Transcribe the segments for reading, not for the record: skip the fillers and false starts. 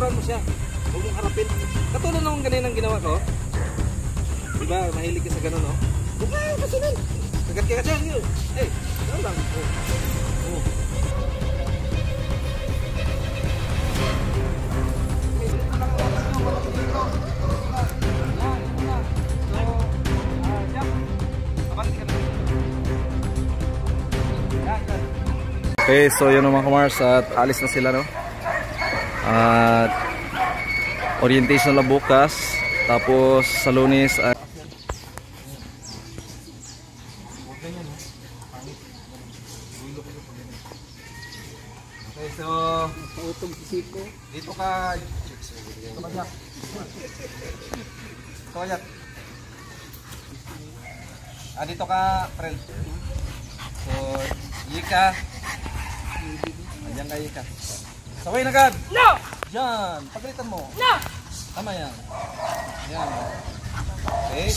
Likuran mo siya. Huwag mong harapin. Katulad nung ganinang ginawa ko. Diba, mahilig ka sa ganun, no? Huwag na, kasunod. Kagat ka dyan, yun. Eh, gano'n lang. Oh. Okay, so yun naman Kamars at alis na sila, no? At orientation na bukas. Tapos sa Lunes at okay, so dito ka Jack. Dito ka, friend. So, Yika. Andiyan ka, Yika. Saway na agad. No! Yan, pagalitan mo. No! Tama yan. Yan. Okay.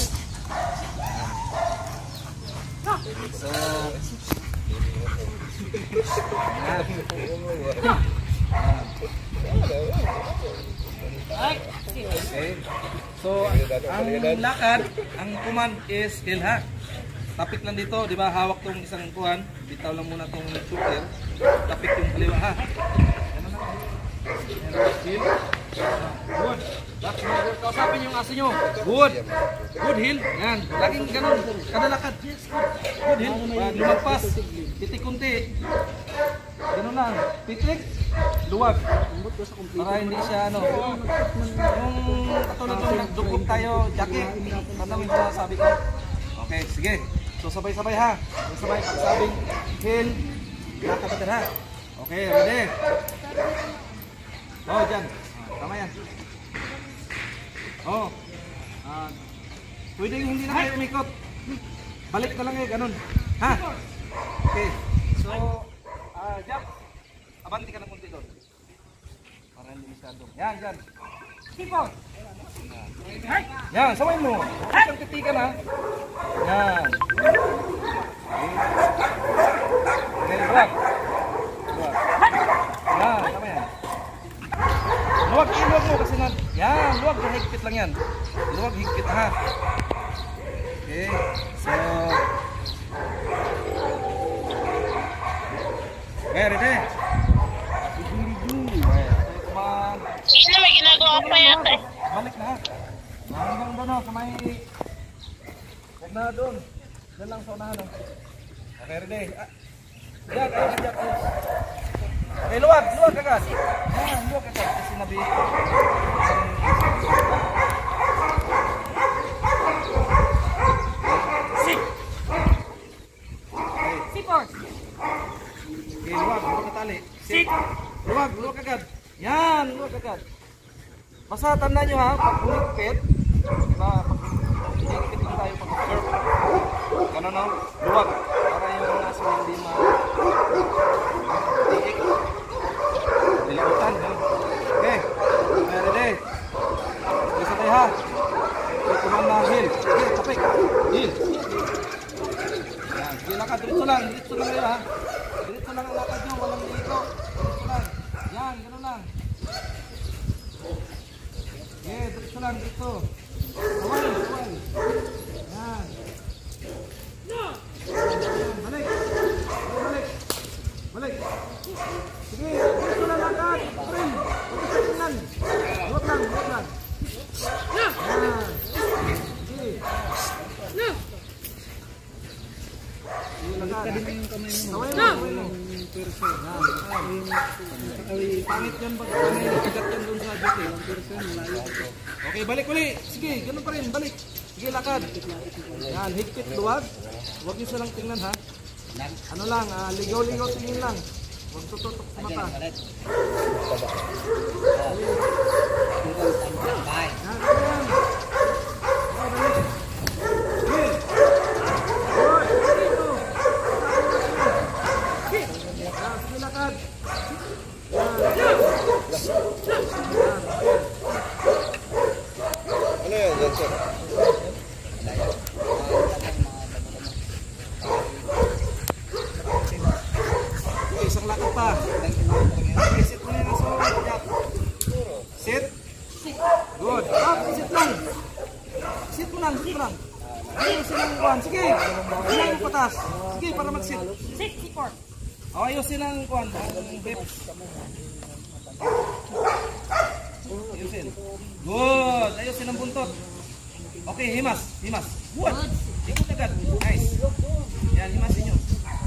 No! So, okay. So, ang lakad, ang command is hill hack. Tapik lang dito, di ba? Hawak tong isang kuhan. Bitaw lang muna tong shooter. Tapik yung kaliwa, ha? Hill. Good. Kausapin yung aso nyo. Good. Good hill. Yan. Laging ganun. Kada lakad. Good hill. Lumagpas. Titik-kunti. Ganun lang. Pitlik. Luwag. Para hindi siya ano. Yung katulad nung nagdukog tayo, Jackie. Tandang yung sabi ko. Okay, sige. So sabay-sabay ha. Sabay pagsabing hill. Lakad natin ha. Okay, ready? Oh, dyan. Tama yan. Oh. Pwede yung hindi na kayo umikot. Balik ka lang eh, ganun. Ha? Okay. So, Jack. Abanti ka ng kunti doon. Para hindi masyadong. Yan, dyan. Sipon. Yan, saway mo. Isang titikan ha. Yan. Okay, luwag. Luwag. Yan, tama yan. Luwag, iluwag mo kasi na. Yan, luwag, higpit lang yan. Luwag, higpit ha. Okay, so. Okay, ready? Hindi may ginagawa pa yata eh. Balik na ha. Hanggang doon sa may... Huwag na doon. Doon lang sa unahan. Okay, ready? Jack, Jack. Okay, luwag agad. Yan, luwag agad. Kasi sinabi. Sik! Sipon! Okay, luwag katali. Sik! Luwag agad. Yan, luwag agad. Basta tandaan nyo ha, pag humigpit, diba, pag humigpit lang tayo pag-curve. Gano'n no? Luwag. Para yung naso hindi ma-tiik. Dilimutan. Okay. Ready? Bisa tayo ha. Okay, kumang na hill. Okay, tapik. Hill. Yan. Sige, lakad. Diretso lang kayo ha. Diretso lang ang lakad nyo. Walang dito. Diretso lang. Yan, gano'n lang. Okay, diretso lang, diretso. Saway. Yan. Balik. Sige, diretso lang lakad. Friend, tingnan. Luwag lang. Yan. Sige. Saway mo. Pangit yan pag may nakagat yan doon sa duty. Okay, balik uli. Sige, ganun pa rin, balik. Sige, lakad. Yan, higpit, luwag. Huwag nyo silang tingnan ha. Ano lang, ligaw-ligaw tingin lang. Huwag tututok sa mata. ano yan, Johnson? Isang lakad pa. Isit mo na yung aso. Ilang patas. Sige, para mag-sit. Sit, support. O, ayusin ang kuwan, ang hips. Ayusin. Good. Ayusin ang buntot. Okay, himas. Himas. Good. Ikot agad. Nice. Yan, himasin nyo.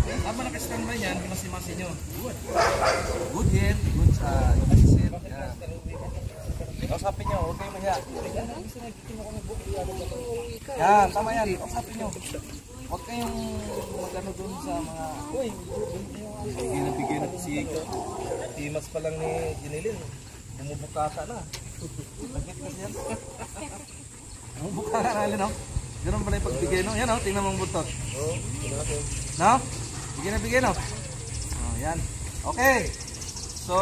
Tama na ka-standby yan, himas-himasin nyo. Good. Good head. Good sa sit. Yan. Kausapin nyo, huwag kayo mahiya. Yan, tama yan. Kausapin nyo. Huwag kayong magano dun sa mga... Uy, bigay na si Timas pa lang ni Jinilin. Bumubukata na. Lagit kasi yan. Bumubukata na rin, no? Ganun pala yung pagbigay, no? Yan, no? Tingnan mong buntot. No? Bigay na, no? Oh, yan. Okay. So,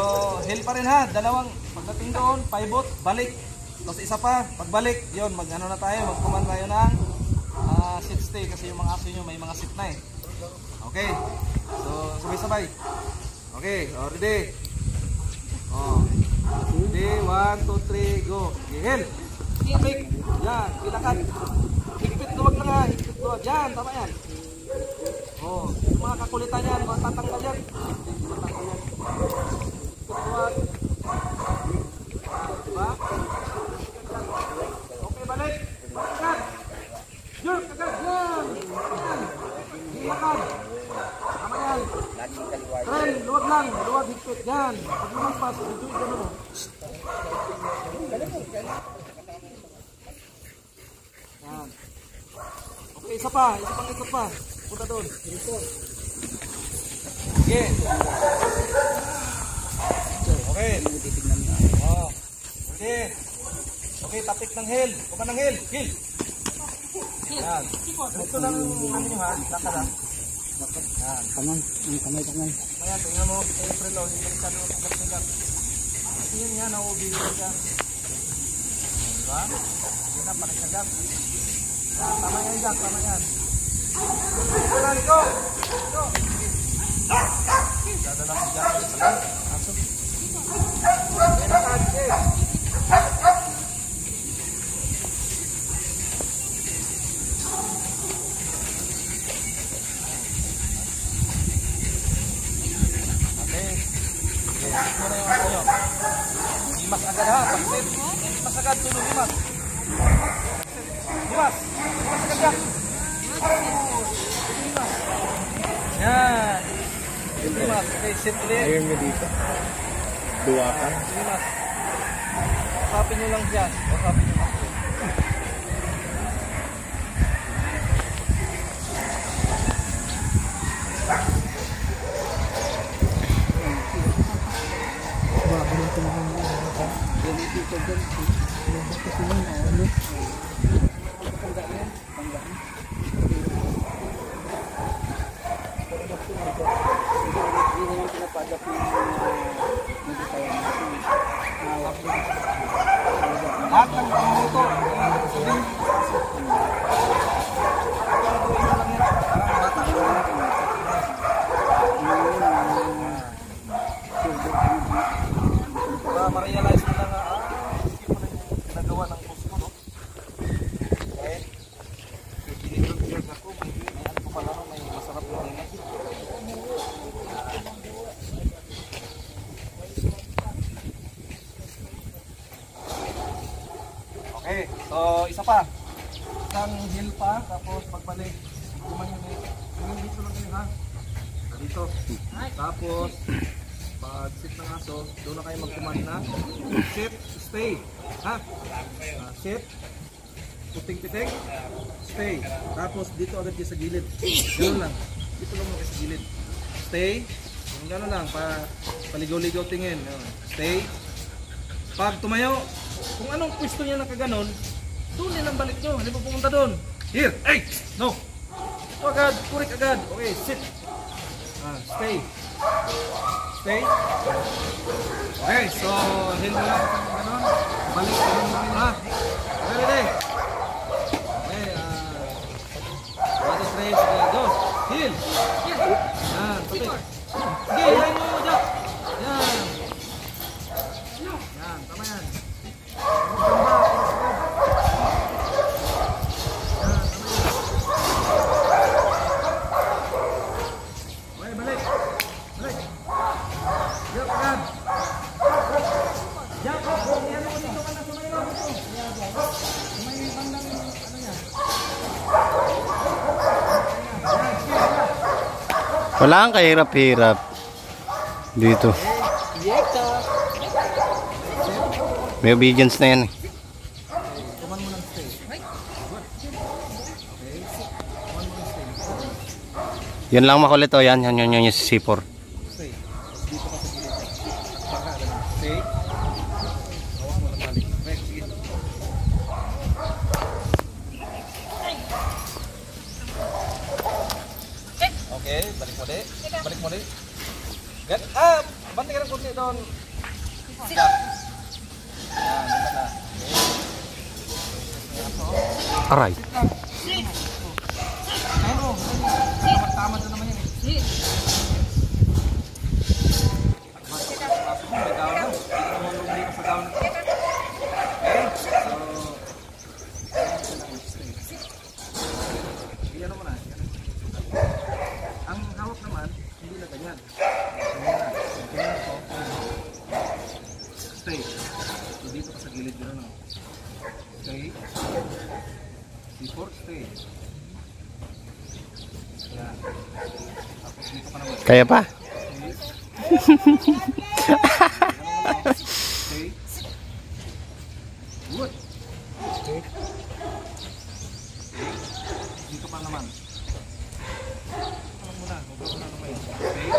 hill pa rin ha. Dalawang, pagdating doon, pivot, balik. Tapos isa pa, pagbalik, yun, mag-ano na tayo, mag-command tayo ng sit stay kasi yung mga aso nyo may mga sit na eh. Okay. So, sabay-sabay. Okay, ready? Ready, 1, 2, 3, go. Hill. Tapik. Yan, ilakad. Higpit duwag lang ha, higpit duwag. Yan, tama yan. Yung mga kakulitan yan, mga tatanggal yan. Tatanggal yan. Duwag. Diba? Okay, balik. Agad. Jerk, agad. Yan. Ilakad. Tama yan. Tren, luwag lang. Luwag, higpit. Yan. Pag lumampas, ito yung gano'n. Yan. Okay, isa pa. Isa pang ikot pa. Punta doon. Okay. Okay. Okay. Okay, tapik ng hill. Huwag ka ng hill. Hill. Yan. Ito lang ano nyo ha. Laka lang. Yan. Kamay. Ang kamay. Ayan, tingnan mo. April o. Hindi ka naman pagkakas. Kasi yun yan. Nauubigay ka. Diba? Hindi na. Panikagap. Tama yan dyan. Tama yan. Ito lang. Go. Go. Dadala si Jack. Aso. Okay, nakad. Okay. Himas agad ha, pagsit. Himas agad, tulong himas. Himas. Himas agad ka. Yan. Himas. Okay, sit ulit. Ayun mo dito. Dua ka. Himas. Usapin nyo lang dyan. Usapin nyo lang. Lahat ng pangmuto. Para ma-realize mo na nga, ginagawa ng puso ko, no? Kahit, pinipag-jerk ako, may ano ko pala, may masarap na rin. Okay, so isa pa. Isang hill pa, tapos pagbalik, kumanin dito lang kayo ha. Dito. Tapos, pag sit ng aso, doon na kayo mag-command na sit, stay. Ha? Sit, puting-piting, stay. Tapos dito agad kayo sa gilid. Gano'n lang. Dito lang kayo sa gilid. Stay. Gano'n lang, paligaw-ligaw tingin. Stay. Pag tumayo, kung anong pwesto niya nakaganon, doon nilang balik nyo. Hindi pa pumunta doon. Here! Hey! No! Ito agad, kurik agad. Okay, sit. Stay. Stay. Okay, so hill mo lang kung ganon. Balik ka lang namin ha. Okay, ready? Okay, 1, 2, 3, sige, go. Hill. Yan, pati. Sige, hilahin mo dyan. Yan. Yan, tama yan. Wala kang kahirap-hirap dito. May obedience na yan eh. Kuman mo ng stay. Okay. Kuman mo ng stay. Yan lang makulit o yan. Yan yung C4. Stay. Dito ka sa gilid. Baka ganun. Stay. Hawa mo ng balik. Okay, sige. Okay, balik mo di. Balik mo di. Bantay ka ng kunti doon. Yan, dito na. Aray. Ano? Tama doon naman yan eh. Pasok mo, may down na. Hindi ka naman lumili ka sa down. Okay? So, iyan mo na. Ang hawak naman, hindi na ganyan. Ganyan ako. Stay. So, dito ka sa gilid yun, no? Okay? C4, stay. Yan. Tapos dito ka naman. Kaya pa? Okay. Good. Okay. Dito pa naman. Ano muna? Huwag mo na naman. Okay.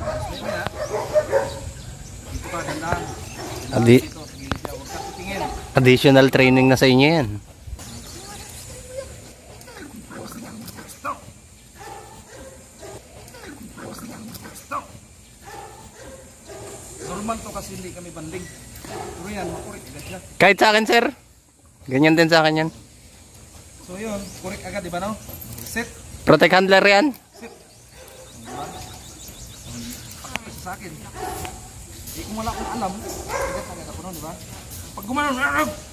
Stay mo na. Dito ka, dandahan. Adi. Dito, sa gilid siya. Huwag ka titingin. Additional training na sa inyo yan. Stop. Stop. Normal to kasi hindi kami banding. Pero yan, makurik agad siya. Kahit sa akin, sir. Ganyan din sa akin yan. So yun, kurik agad, di ba no? Sit. Protect handler yan. Sit. Pakapit sa akin. Eh kung wala akong alam, agad ako nun, di ba? Pag gumanon,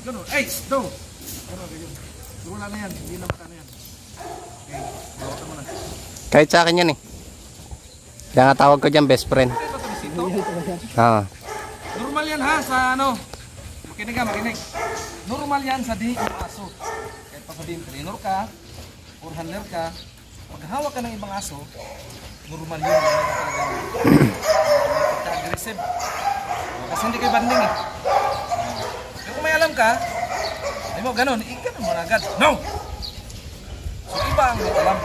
gano'n, ay, do. Gano'n, ganyan. So wala na yan, hindi na makano yan. Okay, bawa ka muna. Kahit sa akin yan eh. Kaya nga tawag ko dyan, best friend. Okay ba ito, Sito? Ah. Normal yan ha, sa ano. Makinig ka, makinig. Normal yan sa dihi ng aso. Kahit pa sabihin, trainer ka, or handler ka, pag hawak ka ng ibang aso, normal yun. Hindi ka talagang aggressive. Kasi hindi kayo banding eh. Pero kung may alam ka, ay mo ganun, ganun mo na agad. No! So iba ang may alam.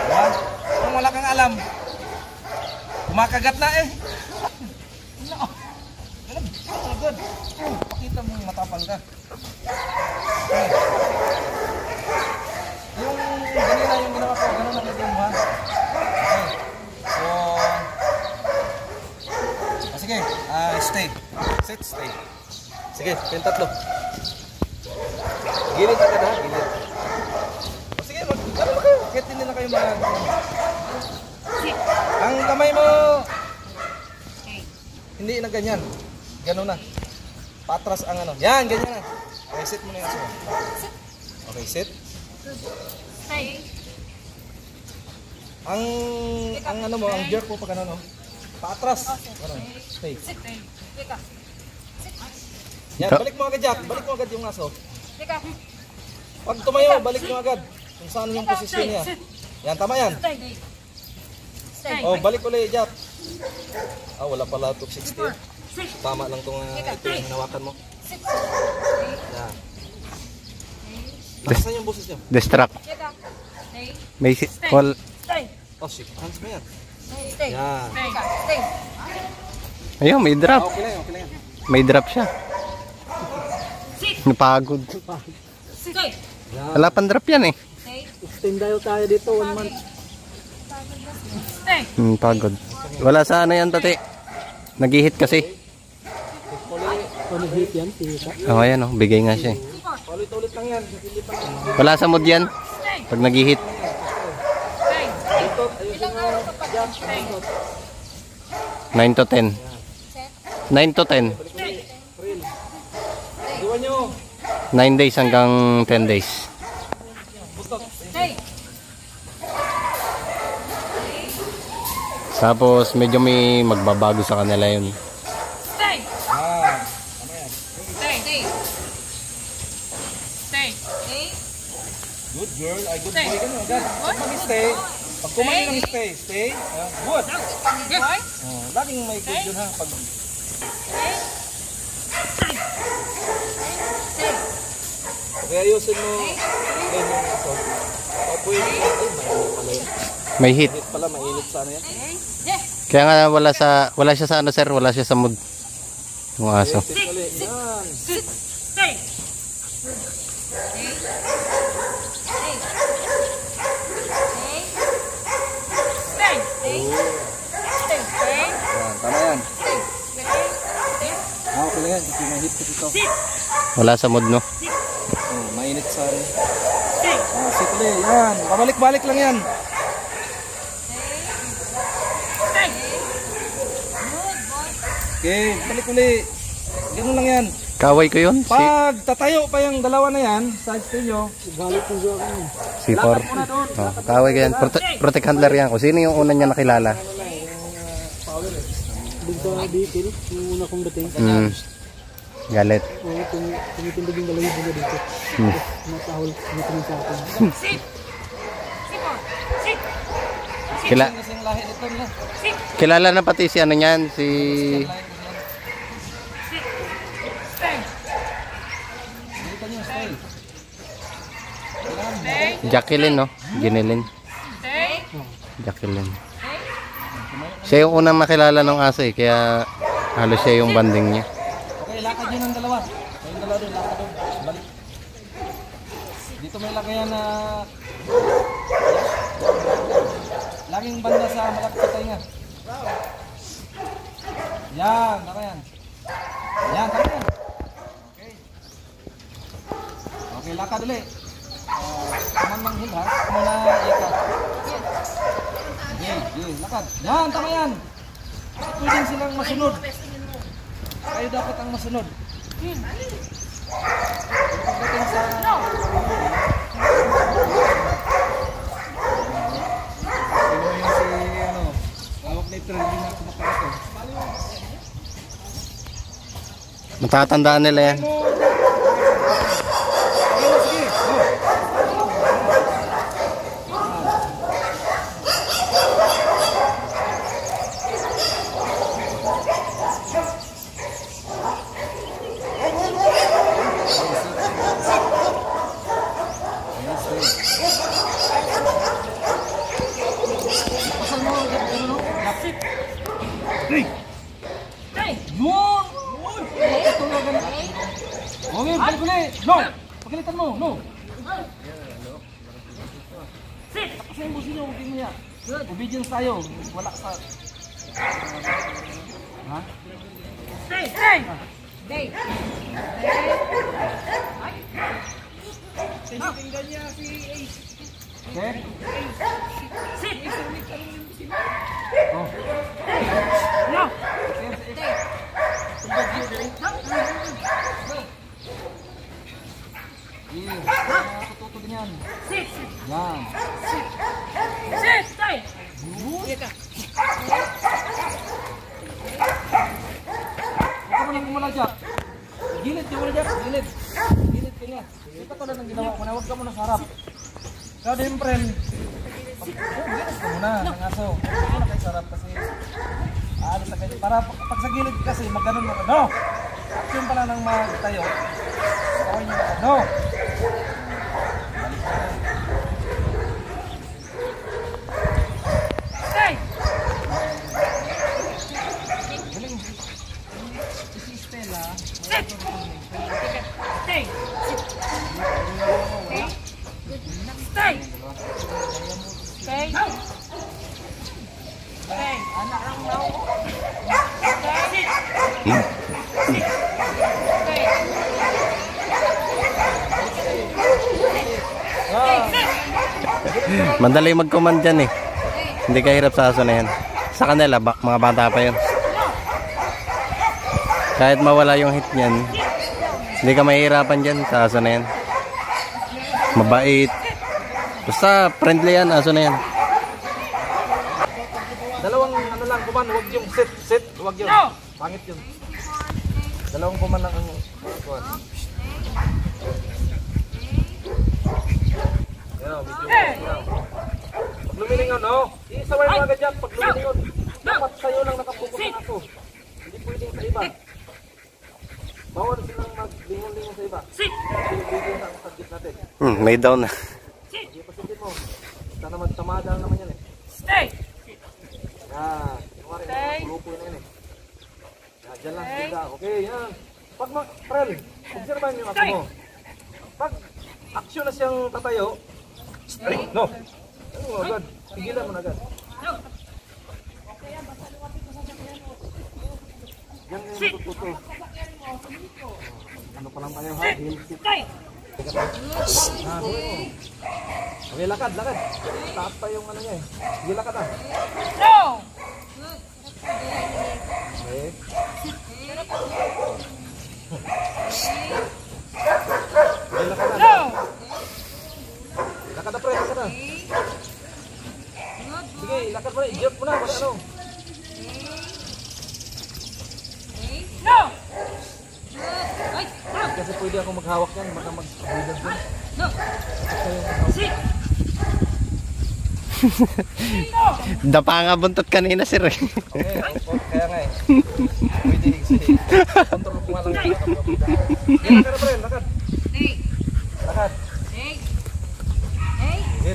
Diba? Kung wala kang alam, kumakagat na eh. No! Ganun, agad. Pakita mong matapang ka. Okay. Yung ganina yung ginawa ko, ganun nakita mo ha. Okay. So, sige, stay. Sit, stay. Sige, yung tatlo. Gilid ka na, gilid. O sige, ano ba kayo? Kahit hindi na kayo ang kamay mo, hindi na ganyan. Ganun na. Patras ang ano. Yan, ganyan na. Okay, sit mo na yung aso. Okay, sit. Stay. Ang ano mo, ang jerk mo pag ano, no? Patras. Ano? Stay. Stay. Yan, balik mo agad, Jack. Balik mo agad yung aso. Teka. Pag tumayo, balik mo agad. Kung saan yung posisyon niya. Yan, tama yan. Stay. Stay. Oh, balik ulit, Jack. Ah, wala pala 260. Sit. Tama lang itong ito yung hinawakan mo. Sit. Yan. Nakasan yung boses niyo? Distract. Teka. Stay. May call. Stay. Oh, shit. Hands mo yan. Stay. Yan. Teka. Stay. Ayun, may Ah, drop. okay lang yan, okay lang yan. May drop siya. Sit. Napagod. Stay. Yan. Wala pang drop yan eh. Stay. Extendayo tayo dito 1 month. Stay. Pagod. Wala sa ano yan, tati. Nag-hit kasi. Ano hit yan? Tingita. Oh, ayan oh. Bigay nga siya eh. Ulit-ulit lang yan. Hindi pa lang. Wala sa mood yan. Pag nag-hit. Stay. Ilang araw ka pa dyan? Stay. 9 to 10. 9 to 10. Iwan nyo. 9 days hanggang 10 days. Stay. Tapos medyo may magbabago sa kanila yun. Stay. Ah, tama yan. Stay. Stay. Stay. Stay. Good girl. Ay, good Stay. boy ka na agad. Pag mag-stay, Pag kumain ng stay. Good. Laging may good yun ha. Pag... Okay, ayusin mo. Ganyan ito. Pwede. Ay, mainit pala yun. May heat. Mainit pala, mainit sana yan. Kaya nga wala siya sa ano sir, wala siya sa mood. Yung aso. Yan. Yan, tama yan. Okay lang yan, kasi may hit kasi ito. Wala sa mood no. Oh, mainit sa rin. Sit ulit, yan. Pabalik-balik lang yan. Okay, balik ulit. Ganun lang yan. Kaway ko yun. Pag tatayo pa yung dalawa na yan, sa inyo, Galit ng jowa ko. C4. muna doon. Oh, kaway ko yan. Protect handler yan. Kung sino yung una niya nakilala. Doon sa Bicol, yung una kong dating. Galit. Oo, tumitindig yung dalawang bunga dito. Matahol, tumitingin sa akin. Kasing lahi nito na. Kilala na pati si ano niyan, si Dito niyo, stay. Jacqueline no? Ginilin. Jacqueline. Siya yung unang nakilala ng aso eh, kaya halos siya yung banding niya. Okay, lakad yun ang dalawa. Yung dalawa doon, lakad doon. Balik. Dito may lagayan na laging banda sa malapit sa tainga. Yan, tama yan. Yan, tama yan. Okay. Okay, lakad ulit. Kaman lang hill ha. Muna ikat. Okay, lakad. Yan, tama yan. Kasi pwedeng silang masunod. Kayo dapat ang masunod. Pagdating sa... Sino yung si, ano, hawak na ito, hindi na kumakato. Matatandaan nila yan. Sige, go. Pasal mo, ano no? Lapit. Hey! Yun! Ito na ganun. Okay, balik ulit. No! Pagalitan mo, no! Kasi yung busin nyo, huwag mo yan. Obedience tayo. Wala sa... Ha? Okay? Oh. Tututo din yan. Yan. Huwag ka mo lang kumala dyan. Gilid, di wala dyan. Gilid. Gilid ka niya. Ito pala ng ginawa ko na huwag ka muna sa harap. Kaya din, friend. Gilid ka muna ng aso. Huwag ka muna kayo sa harap kasi aalis na kayo. Para pag sa gilid kasi magganon mo. No! Action pala ng magtayo. Kawin nyo na. No! Madali mag-command dyan eh. Hindi ka hirap sa aso na yan. Sa kanila, mga bata pa yun. Kahit mawala yung hit niyan, hindi ka mahihirapan dyan sa aso na yan. Mabait. Basta friendly yan, aso na yan. Dalawang ano lang kuman, huwag yung sit, huwag yun. Pangit yun. Dalawang kuman lang ang kuman. Yan, medyo. Pag lumilingon, oh. Isaway mo agad yan pag lumilingon. Dapat sa'yo lang nakapokus ang aso. Hindi pwedeng sa iba. Bawal silang maglingon-lingon sa iba. Bigyan ang target natin. May down na. Sige, pasukin mo. Basta naman, tamada naman yan eh. Stay! Yan. Kumari, grupo na yan eh. Yan, dyan lang sila. Okay, yan. Pag Prel, observahan niyo yung aso mo. Pag action na siyang tatayo, stay, no. Ano mo agad? Pigilan mo na agad. Yan yung tututo. Ano pa lang tayo ha? Stay! Okay, lakad. Taas pa yung ano niya eh. Sige, lakad ah. No! Okay. Okay, lakad No! ah. Lakad na pre, lakad na. Sige, lakad pre. Jerk mo na, wala ano. No! Kasi pwede ako maghawak yan, baka mag-build din. No! Sit! Dapa nga buntot kanina, sir. Okay, kaya nga eh. Pwede sige. Control ko nga lang. Sige, lakad na pre, lakad. Stay! Lakad. Stay! Stay! Sige.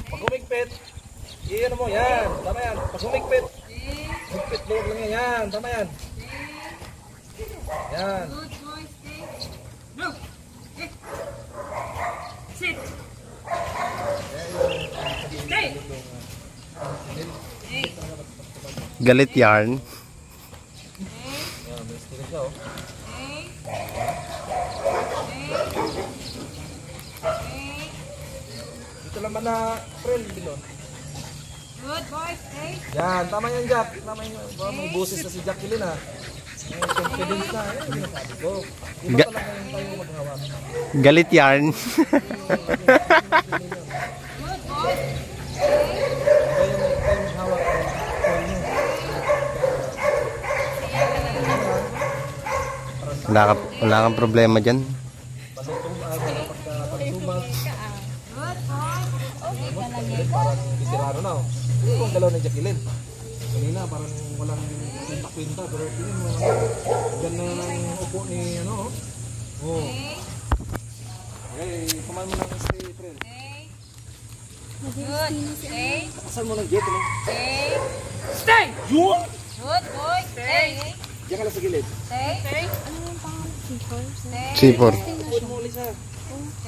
Pag humigpit, iyan mo, yan. Tama yan. Pag humigpit, higpit luwag lang yan. Yan, tama yan. Yan. Good boy, stay! No! Sit! Stay! Stay! Galit yarn. Yan, may sticker siya oh. Dito naman na friend, bilon. Good boy, stay! Yan, tama yan Jack. Tama yan. May boses na si Jacqueline ha. May confidence na. Yan, sinasabi ko. Iba Ga- talaga yung tayo maghawak. Galit yarn. Good boy! Iba yung tayo maghawak. Wala kang problema dyan. Palutong pagtumas. Good boy! Okay ka lang eh. Parang bisirado na oh. Ito ang galaw ni Jacqueline. Kanina parang walang kwenta-kwenta. Pero tingin mo naman. Ganda ng upo ni ano oh. Oh. Okay, kumain mo ng stay friend. Good. Stay. Kasal mo ng jet ano? Stay. Stay. Yun! Good boy. Stay. Diyan ka lang sa gilid. Stay. Stay. Ano yung pangalan? Stay. Sipor. Upuin mo ulit sa.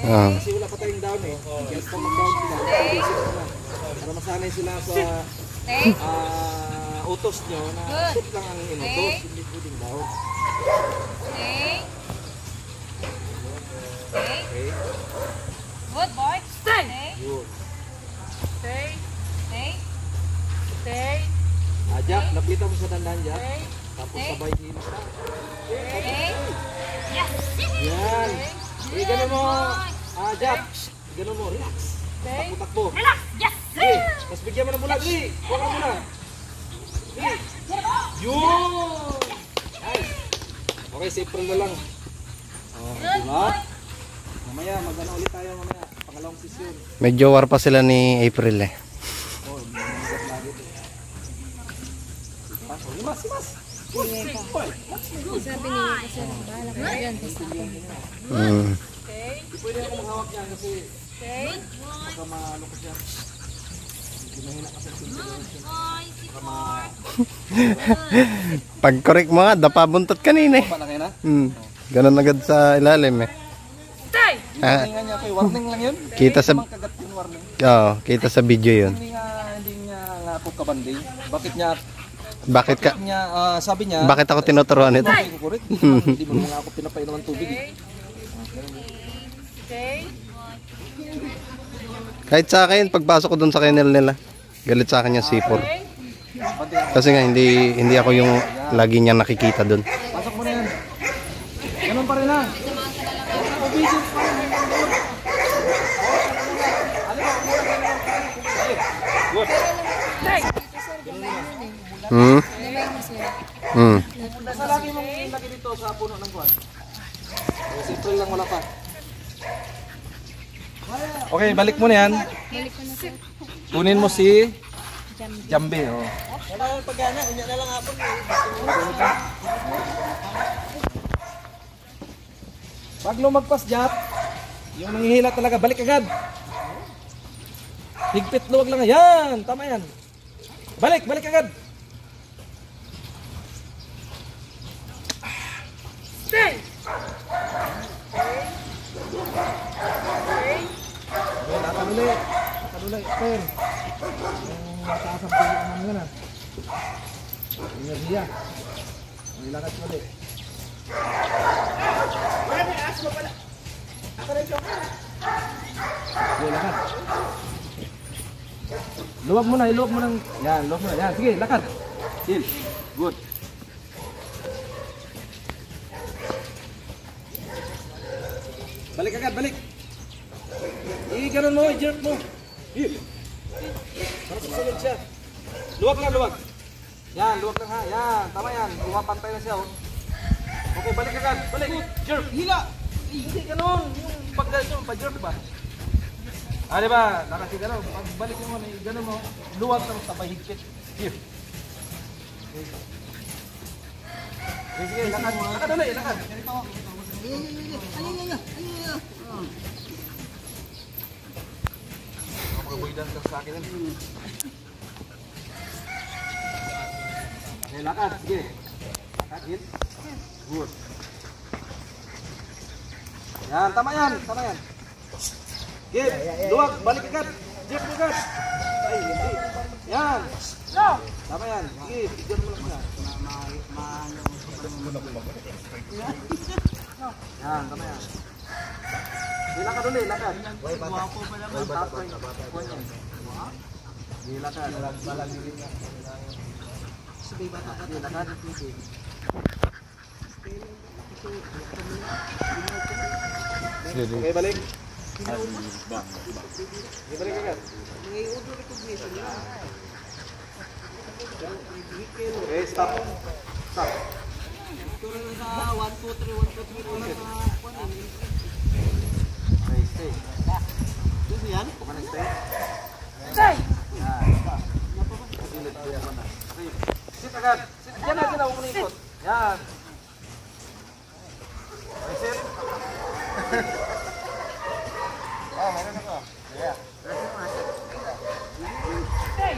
Ah. Kasi wala pa tayong down eh. Kaya sa mag-down sila. Isip ko na. Para masanay sila sa Stay. utos nyo na Good. sit lang ang inutos. Hindi pwedeng down. Stay. Stay. Okay? Good boy. Stay. Yun. Stay. Stay. Stay. Jack, napita mo sa dandan Jack. Stay. Tapos sabay hilis na. Stay. Yes. Yan. Ganun mo. Jack. Ganun mo. Relax. Stay. Takbo-takbo. Relax. Yes. Okay. Tapos bigyan mo ng bulag. Dali. Huwag ka muna. Dali. Yun. Nice. Okay, safe na lang. Oh, diba? Mamaya, mag-ano ulit tayo mamaya. Pangalawang session. Medyo war pa sila ni April eh. Oh, mag-isip lagi ito. Oh, limas, limas. Sabi niya kasi bahala ka dyan. Hindi pwede ako maghawak yan kasi Stay. baka malukos yan. Hindi mahina kasi ang simulation. Pag correct mo nga, dapa buntot kanina eh. Palaki na? Ganun agad sa ilalim eh. Stay. Ah, Warning nga niya, okay. Warning lang yun. kita sa Mang kagat yung warning. kita sa video 'yun. Hindi niya nga ako kabanding. Bakit niya, Bakit sabi niya, bakit ako tinuturuan ito? Hindi ko correct. Hindi mo nga ako pinapainom ng tubig. Eh. Stay. Kahit sa akin, pagpasok ko doon sa kennel nila, galit sa akin yung sipor. Kasi nga hindi ako yung lagi niya nakikita doon. Pasok mo na yan. Ganun pa rin lang. Obedience pa rin. Good. Sa lagi mong lagi dito sa puno ng kwan. April lang wala pa. Okay, balik mo na yan. Balik ko na sir. Kunin mo si Jambe. Oh. Pag lumagpas Jap, yung nanghihila talaga, balik agad. Higpit luwag lang. Yan, tama yan. Balik agad. Stay! Okay, nakaduli. Pen. Yung mataas ang pili naman yun ah. Enerhiya. Ang ilakad ko ulit. Okay, lakad. Luwag mo na, iluwag mo ng... Yan, luwag mo na. Yan, sige, lakad. Chill. Good. Balik agad, balik. Ganun mo, i-jerk mo. Here. Para susunod siya. Luwag lang, luwag. Yan, luwag lang ha. Yan, tama yan. Pantay na siya. Oh. Okay, balik agad. Balik. Jerk. Hila. Hindi ganun. Yung pag-ganun, pa-jerk ba? Ah, diba? Nakakita na. Pagbalik mo, ganun mo. Luwag lang sa higpit. Here. Sige, lakad. Lakad ulit, lakad. Magbuidan ka sa akin. Okay, lakad. Sige. Lakad, hit. Good. Yan, tama yan. Tama yan. Give. Luwag. Balik agad. Jeff agad. Ay, hindi. Yan. Tama yan. Sige, bigyan mo lang siya. Yan, tama yan. Sige, lakad ulit. Lakad. Sige, lakad. Sige, lakad. Okay, balik. Okay, balik agad. Okay, stop. Stop. Okay, stay. Bukan na stay. Stay! Yan. Okay. Sit agad. Sit. Diyan na, huwag mo na ikot. Yan. Okay, sit. Meron ako. Yeah. Stay!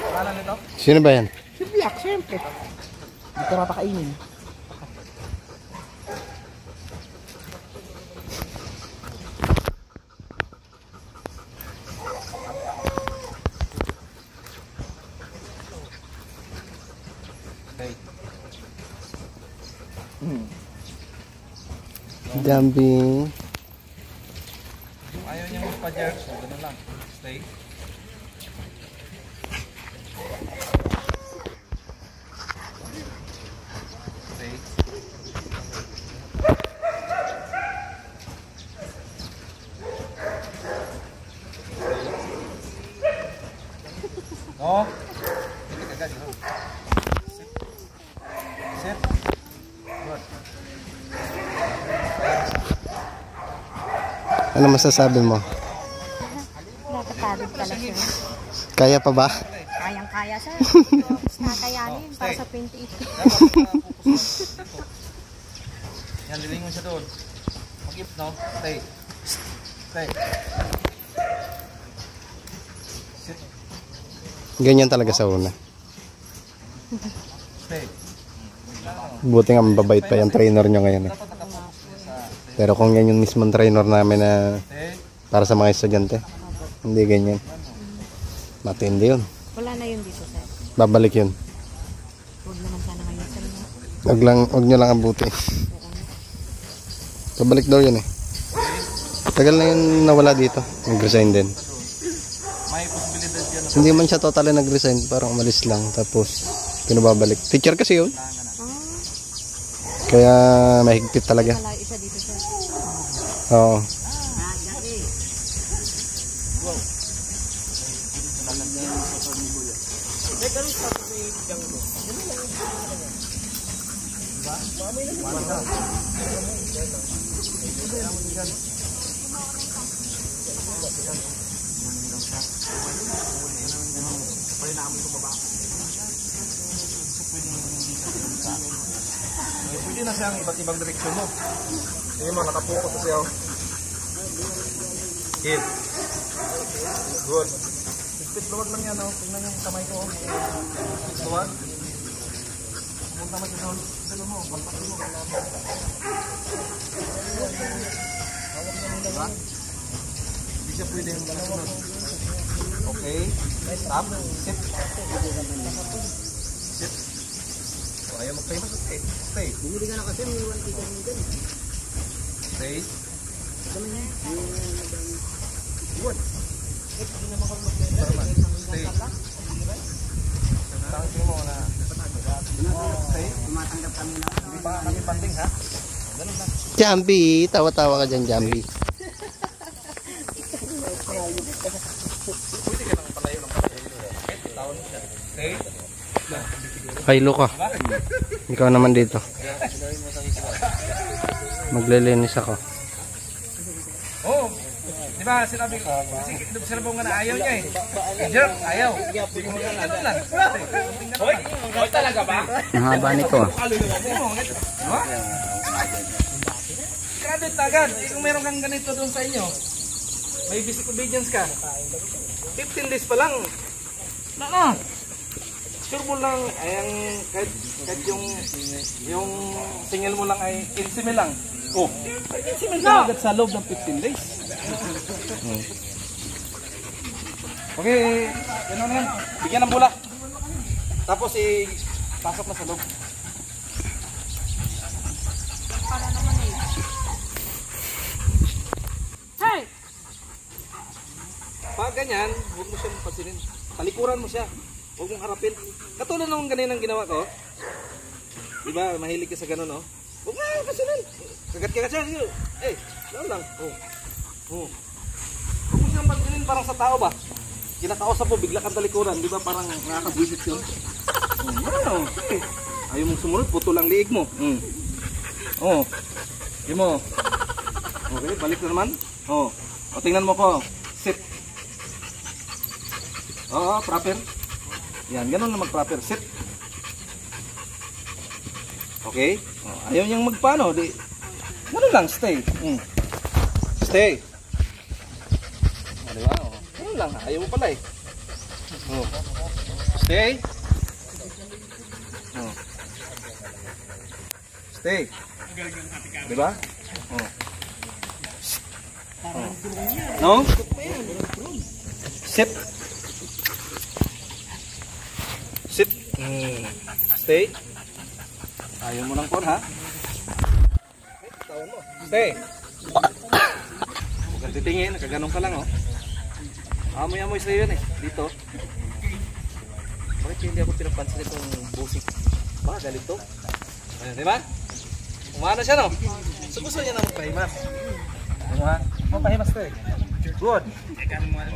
Pangalan nito? Sino ba yan? Si Biak, siyempre. Hindi ko mapakainin. Okay. Jumping. Ayaw niya magpa-jerk, so ganun lang. Stay. Stay. No. Hindi ka agad, no? Sit. Sit. Good. Ano masasabi mo? Nakatagod pala sir. Kaya pa ba? Kayang-kaya sir. Nakayanin para sa 2018. Yan, lilingon siya doon. Mag-ip, no? Stay. Stay. Sit. Ganyan talaga sa una. Stay. Buti nga mababait pa yung trainer nyo ngayon. Eh. Pero kung yan yung mismong trainer namin na Stay. para sa mga estudyante, hindi ganyan. Matindi yun. Wala na yun dito sir. Babalik yun. Huwag naman sana ngayon sir. Huwag nyo lang abuti. Babalik daw yun eh. Tagal na yun nawala dito. Nag-resign din. May posibilidad yan. Hindi man siya totally nag-resign. Parang umalis lang. Tapos pinababalik. Teacher kasi yun. Kaya mahigpit talaga. Malayo siya dito sir. Oo. Pwede na siyang iba't ibang direksyon mo. Sige mo, nakapokus na siya. Hit. Good. Split luwag lang yan. Tingnan yung kamay ko. Split luwag. Pumunta mo siya. Dalo mo. Balpakin mo. Diba? Hindi siya pwede yung sunod. Okay. Stop. Sit. Sit. Ayaw mag-play. Stay. Stay. Bumili ka na kasi, may 1 ticket mo din. Stay. Good. Stay. Tangin mo na. Stay. Tumatanggap kami na. Hindi pa kami panding ha? Ganun lang. Jambi, tawa-tawa ka dyan, Jambi. Pwede ka nang palayo ng palayo. Tawon siya. Stay. Haylo ka. Ikaw naman dito. Maglilinis ako. Oh. Di ba sinabi ko? Sinabi nga na ayaw niya eh. Jerk, ayaw. Ganun lang. Hoy, talaga ba? Ang haba nito ah. Credit agad. Kung meron kang ganito doon sa inyo, may basic obedience ka. 15 days pa lang. Nako. Sure mo lang, ay kahit yung singil mo lang ay 15 mil lang. Oh, 15 mil ka agad sa loob ng 15 days. Okay, ano na yan? Bigyan ng bulak. Tapos pasok na sa loob. Para naman eh. Hey! Pag ganyan, huwag mo siyang pansinin. Talikuran mo siya. Huwag mong harapin. Katulad naman ganyan ang ginawa ko. Diba, mahilig ka sa ganun, no? Huwag mo pansinin. Kagat-kagat siya. Eh, lang. Oh. Huwag mo siyang pansinin parang sa tao ba? Kinakausap mo, bigla kang talikuran. Diba, parang nakakabwisit yun. Ano? Ayaw mong sumunod, puto lang liig mo. Oh. Hindi mo. Okay, balik na naman. Oh. O, tingnan mo ko. Sit. Oo, proper. Yan, ganun na mag-proper. Sit. Okay. Oh, ayaw niyang magpaano. Di, ganun lang, stay. Stay. O, diba? O, ganun lang. Ayaw mo pala eh. Oh. Stay. Oh. Stay. Diba? Oh. No? Sit. Sit. Stay. Ayaw mo ng kon ha? Stay. Huwag kang titingin. Nakaganon ka lang oh. Amoy-amoy sa'yo yun eh. Dito. Bakit hindi ako pinapansin itong busik? Baka galit to. Ayan, diba? Umano siya no? So gusto niya na magpahimas. Ano ha? Magpahimas to eh. Good.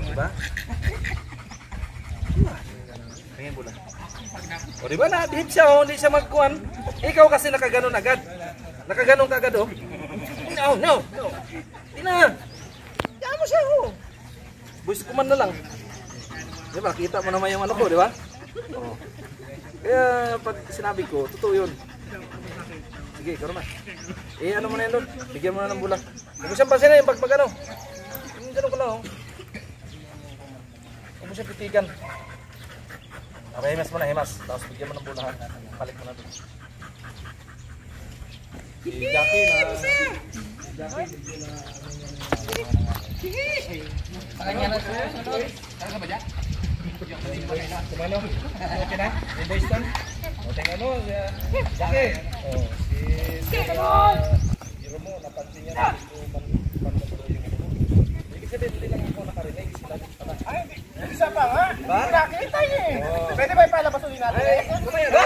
Diba? Tingin bula. O diba na-behave siya oh, hindi siya magkuhan. Ikaw kasi nakaganon agad. Nakaganon ka agad oh. No. Hindi na. Kaya mo siya oh. Voice command na lang. Diba, kita mo naman yung ano ko, diba? Oh. Kaya pag sinabi ko, totoo yun. Sige, karoon na. Ano mo na yun doon? Bigyan mo na ng bulak. Huwag mo siyang pansin na yung pag ano. Yung gano'n ko lang oh. Huwag mo siyang pitigan. Okay, himas mo na, himas. Tapos bigyan mo ng bulak. Palit mo na doon. Si Jackie na... Kanya na siya. Kaya ba dyan? Kumano? Okay na? Invoice doon? O, tingnan mo. Jackie! O, si... Hiro mo, napansin niya na gusto panatuloy yung ito mo. Ibig sabihin, hindi lang ako nakarinig. Sila din pala. Ay, isa pa ha? Diba? Nakita niya eh. Pwede ba ipalabas ulit natin? Ay, kumaya na.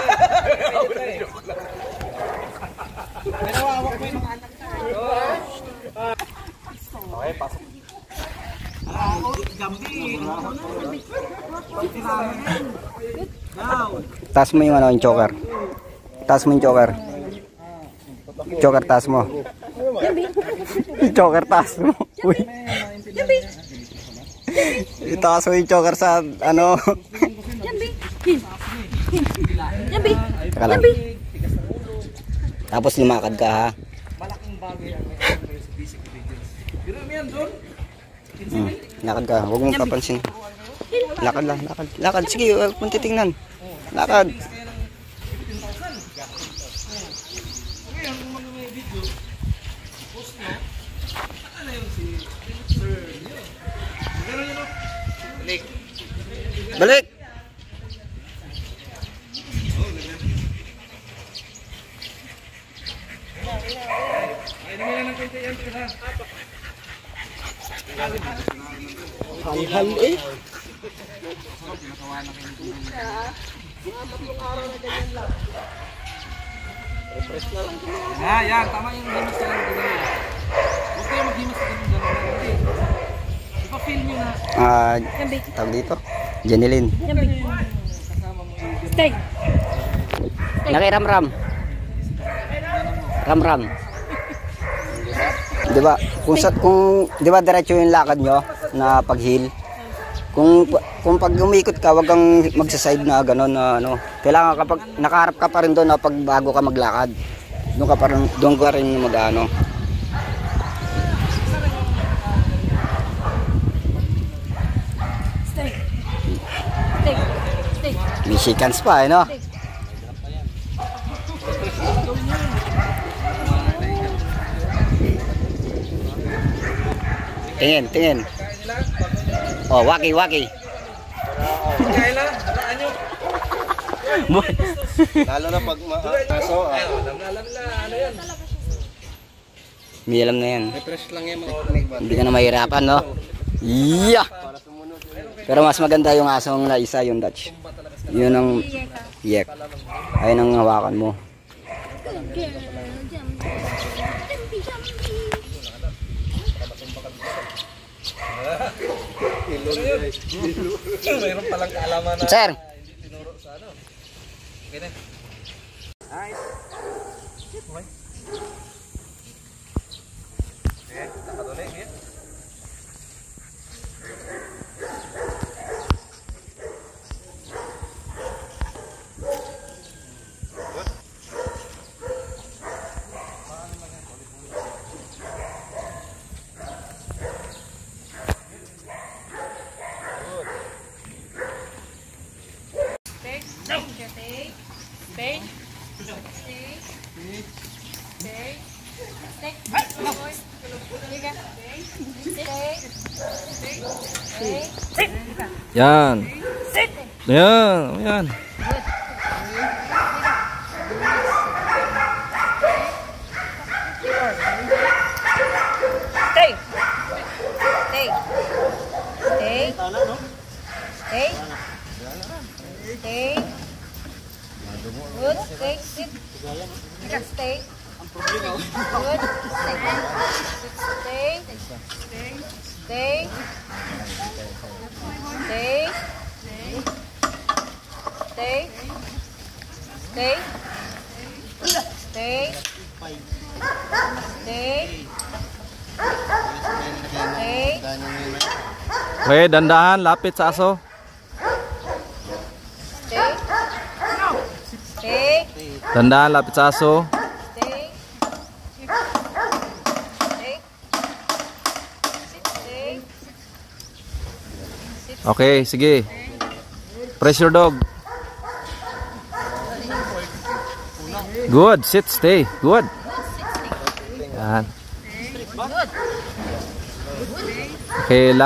Taas mo yung ano, yung choker. Taas mo yung choker. Choker, taas mo. Choker, taas mo. Uy. Itaas mo yung choker sa ano. Teka lang. Tapos lumakad ka ha. Malaking bagay ang basic obedience. Pero yan doon. Lakad ka, huwag mong papansin. Lakad lang, lakad. Lakad, sige, huwag mong titingnan. Lakad. Balik! Hal-hal eh. Yan, tama yung himas ka lang ganun. Huwag kayo maghimas ka ganun ganun. Ipa-feel nyo na. Tawag dito? Janilin. Stay. Nakiramram. Ramram. Di ba? Kung di ba diretso yung lakad nyo na pag-hill? Kung pag umikot ka, wag kang magsa-side na gano'n na ano. Kailangan kapag nakaharap ka pa rin doon na pag bago ka maglakad. Doon ka rin mag-ano. Stay. Stay. Stay. May shakans pa eh, no? Tingin, tingin. Oh, waki, waki. Kaya haraan nyo. Lalo na pag maaso. Alam na, ano yan. Hindi alam na yan. Refresh lang yan mga technique ba? Hindi ka na mahirapan, no? Yeah! Pero mas maganda yung asong na isa, yung Dutch. Yun ang yek. Ayun ang hawakan mo. Mayroon palang kaalaman na Sir! tinuro sa ano. Okay na. Nice. Okay. Okay, nakatuloy. Hit. Stay. Stay. Stay. Yan. Yan. Yan. Stay. Stay. Stay. Stay. Stay. Good. Stay. Sit. Stay. Good. Stay. Stay. Stay. Stay. Stay. Stay. Stay. Stay. Stay. Okay, dandahan, lapit sa aso. Stay. Stay. Dandahan, lapit sa aso. Stay. Stay. Stay. Okay, sige. Press your dog. Good, sit, stay. Good. Yan. Okay,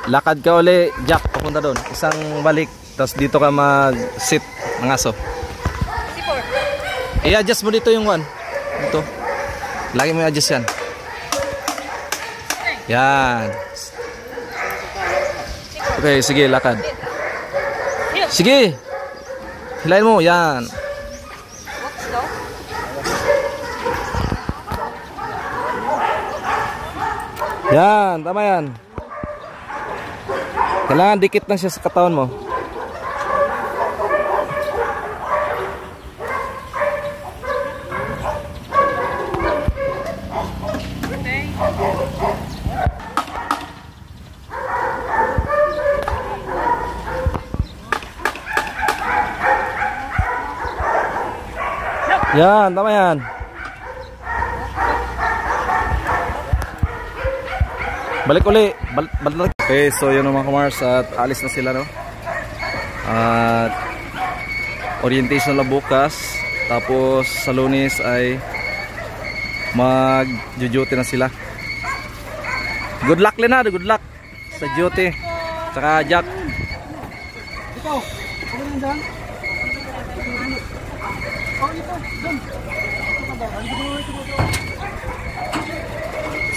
lakad ka uli, Jack, papunta doon. Isang balik, tapos dito ka mag-sit ng aso. I-adjust mo dito yung one. Dito. Lagi mo i-adjust yan. Yan. Okay, sige, lakad. Sige. Hilahin mo, yan. Yan, tama yan. Kailangan dikit lang siya sa katawan mo. Yan, tama yan. Balik uli. Balik. Okay, so yun mga kamars at alis na sila, no? At orientation lang bukas. Tapos sa Lunes ay mag-duty na sila. Good luck Lena, good luck sa duty. Tsaka Jack. Ikaw, ano lang dyan?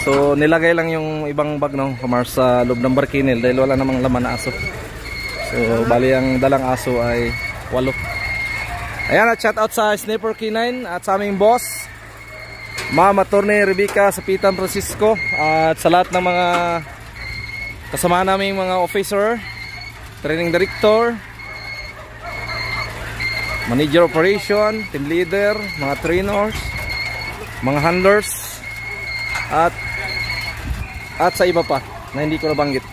So nilagay lang yung ibang bag, no, kamars, sa loob ng barkinil dahil wala namang laman na aso. So bali ang dalang aso ay 8. Ayan, at shout out sa Sniper K9 at sa aming boss Ma'am Attorney Rebecca Sapitan Francisco, at sa lahat ng mga kasama naming mga officer, training director, manager operation, team leader, mga trainers, mga handlers, at sa iba pa na hindi ko nabanggit.